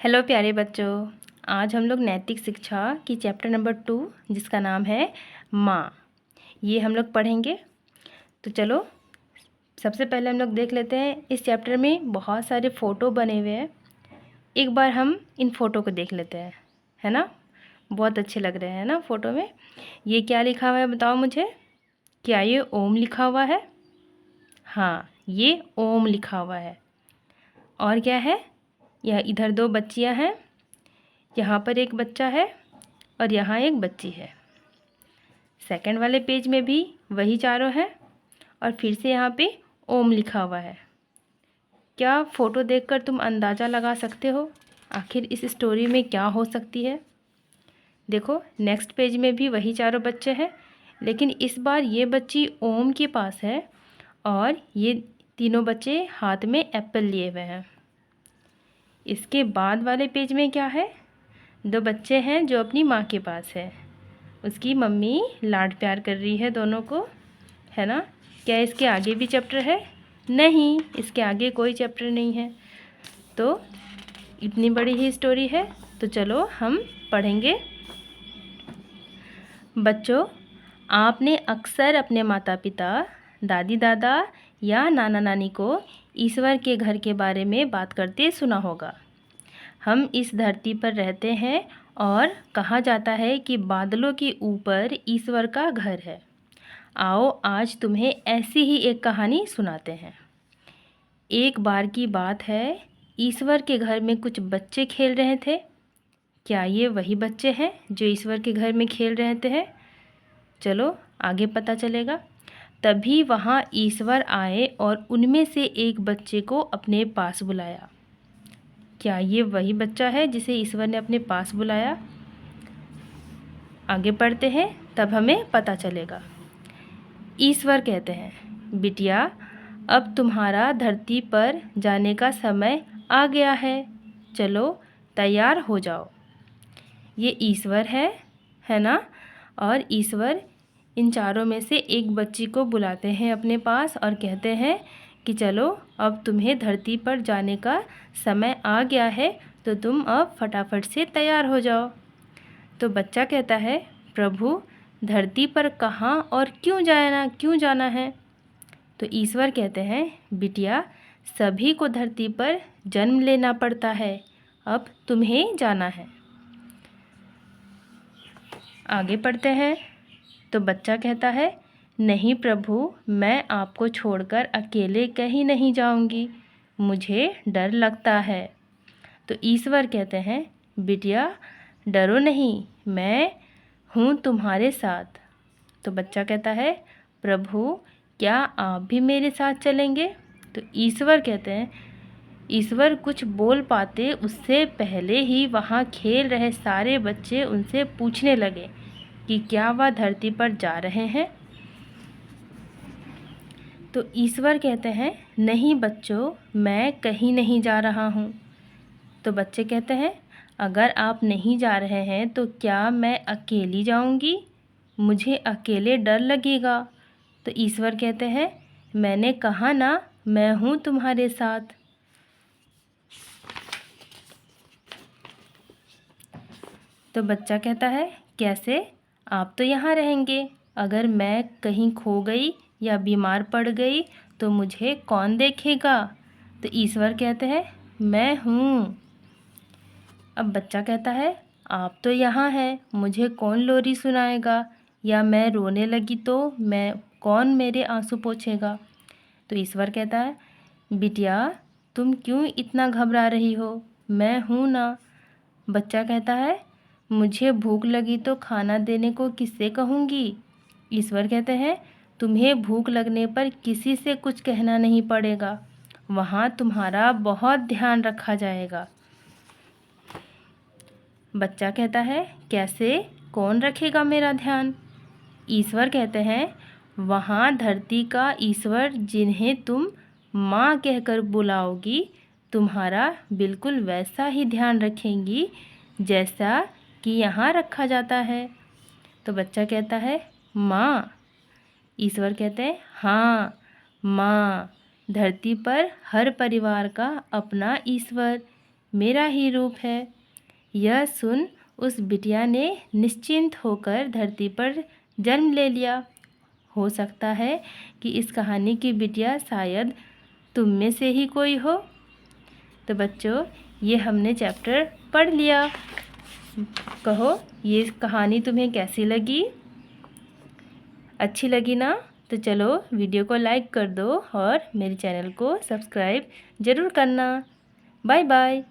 Hello प्यारे बच्चों। आज हम लोग नैतिक शिक्षा की चैप्टर नंबर 2 जिसका नाम है माँ, ये हम लोग पढ़ेंगे। तो चलो सबसे पहले हम लोग देख लेते हैं। इस चैप्टर में बहुत सारे फ़ोटो बने हुए हैं। एक बार हम इन फ़ोटो को देख लेते हैं, है ना। बहुत अच्छे लग रहे हैं ना फ़ोटो में। ये क्या लिखा हुआ है बताओ मुझे। क्या ये ओम लिखा हुआ है? हाँ, ये ओम लिखा हुआ है। और क्या है? यह इधर 2 बच्चियाँ हैं, यहाँ पर एक बच्चा है और यहाँ एक बच्ची है। सेकंड वाले पेज में भी वही चारों हैं और फिर से यहाँ पे ओम लिखा हुआ है। क्या फ़ोटो देखकर तुम अंदाज़ा लगा सकते हो आखिर इस स्टोरी में क्या हो सकती है? देखो नेक्स्ट पेज में भी वही चारों बच्चे हैं, लेकिन इस बार ये बच्ची ओम के पास है और ये तीनों बच्चे हाथ में एप्पल लिए हुए हैं। इसके बाद वाले पेज में क्या है? 2 बच्चे हैं जो अपनी माँ के पास है। उसकी मम्मी लाड प्यार कर रही है दोनों को, है ना। क्या इसके आगे भी चैप्टर है? नहीं, इसके आगे कोई चैप्टर नहीं है। तो इतनी बड़ी ही स्टोरी है। तो चलो हम पढ़ेंगे। बच्चों, आपने अक्सर अपने माता पिता, दादी दादा या नाना नानी को ईश्वर के घर के बारे में बात करते सुना होगा। हम इस धरती पर रहते हैं और कहा जाता है कि बादलों के ऊपर ईश्वर का घर है। आओ आज तुम्हें ऐसी ही एक कहानी सुनाते हैं। एक बार की बात है, ईश्वर के घर में कुछ बच्चे खेल रहे थे। क्या ये वही बच्चे हैं जो ईश्वर के घर में खेल रहे थे? चलो आगे पता चलेगा। तभी वहाँ ईश्वर आए और उनमें से एक बच्चे को अपने पास बुलाया। क्या ये वही बच्चा है जिसे ईश्वर ने अपने पास बुलाया? आगे पढ़ते हैं तब हमें पता चलेगा। ईश्वर कहते हैं, बिटिया अब तुम्हारा धरती पर जाने का समय आ गया है। चलो तैयार हो जाओ। ये ईश्वर है ना। और ईश्वर इन चारों में से एक बच्ची को बुलाते हैं अपने पास और कहते हैं कि चलो अब तुम्हें धरती पर जाने का समय आ गया है, तो तुम अब फटाफट से तैयार हो जाओ। तो बच्चा कहता है, प्रभु धरती पर कहाँ और क्यों जाना है? तो ईश्वर कहते हैं, बिटिया सभी को धरती पर जन्म लेना पड़ता है, अब तुम्हें जाना है। आगे पढ़ते हैं। तो बच्चा कहता है, नहीं प्रभु, मैं आपको छोड़कर अकेले कहीं नहीं जाऊंगी, मुझे डर लगता है। तो ईश्वर कहते हैं, बिटिया डरो नहीं, मैं हूँ तुम्हारे साथ। तो बच्चा कहता है, प्रभु क्या आप भी मेरे साथ चलेंगे? तो ईश्वर कहते हैं, ईश्वर कुछ बोल पाते उससे पहले ही वहाँ खेल रहे सारे बच्चे उनसे पूछने लगे कि क्या वह धरती पर जा रहे हैं। तो ईश्वर कहते हैं, नहीं बच्चों, मैं कहीं नहीं जा रहा हूँ। तो बच्चे कहते हैं, अगर आप नहीं जा रहे हैं तो क्या मैं अकेली जाऊँगी? मुझे अकेले डर लगेगा। तो ईश्वर कहते हैं, मैंने कहा ना, मैं हूँ तुम्हारे साथ। तो बच्चा कहता है, कैसे? आप तो यहाँ रहेंगे, अगर मैं कहीं खो गई या बीमार पड़ गई तो मुझे कौन देखेगा? तो ईश्वर कहते हैं, मैं हूँ। अब बच्चा कहता है, आप तो यहाँ हैं, मुझे कौन लोरी सुनाएगा? या मैं रोने लगी तो कौन मेरे आंसू पोंछेगा? तो ईश्वर कहता है, बिटिया तुम क्यों इतना घबरा रही हो, मैं हूँ ना। बच्चा कहता है, मुझे भूख लगी तो खाना देने को किससे कहूँगी? ईश्वर कहते हैं, तुम्हें भूख लगने पर किसी से कुछ कहना नहीं पड़ेगा, वहाँ तुम्हारा बहुत ध्यान रखा जाएगा। बच्चा कहता है, कैसे? कौन रखेगा मेरा ध्यान? ईश्वर कहते हैं, वहाँ धरती का ईश्वर जिन्हें तुम माँ कहकर बुलाओगी, तुम्हारा बिल्कुल वैसा ही ध्यान रखेंगी जैसा कि यहाँ रखा जाता है। तो बच्चा कहता है, माँ? ईश्वर कहते हैं, हाँ माँ, धरती पर हर परिवार का अपना ईश्वर, मेरा ही रूप है। यह सुन उस बिटिया ने निश्चिंत होकर धरती पर जन्म ले लिया। हो सकता है कि इस कहानी की बिटिया शायद तुम में से ही कोई हो। तो बच्चों, ये हमने चैप्टर पढ़ लिया। कहो, ये कहानी तुम्हें कैसी लगी? अच्छी लगी ना? तो चलो वीडियो को लाइक कर दो और मेरे चैनल को सब्सक्राइब ज़रूर करना। Bye bye.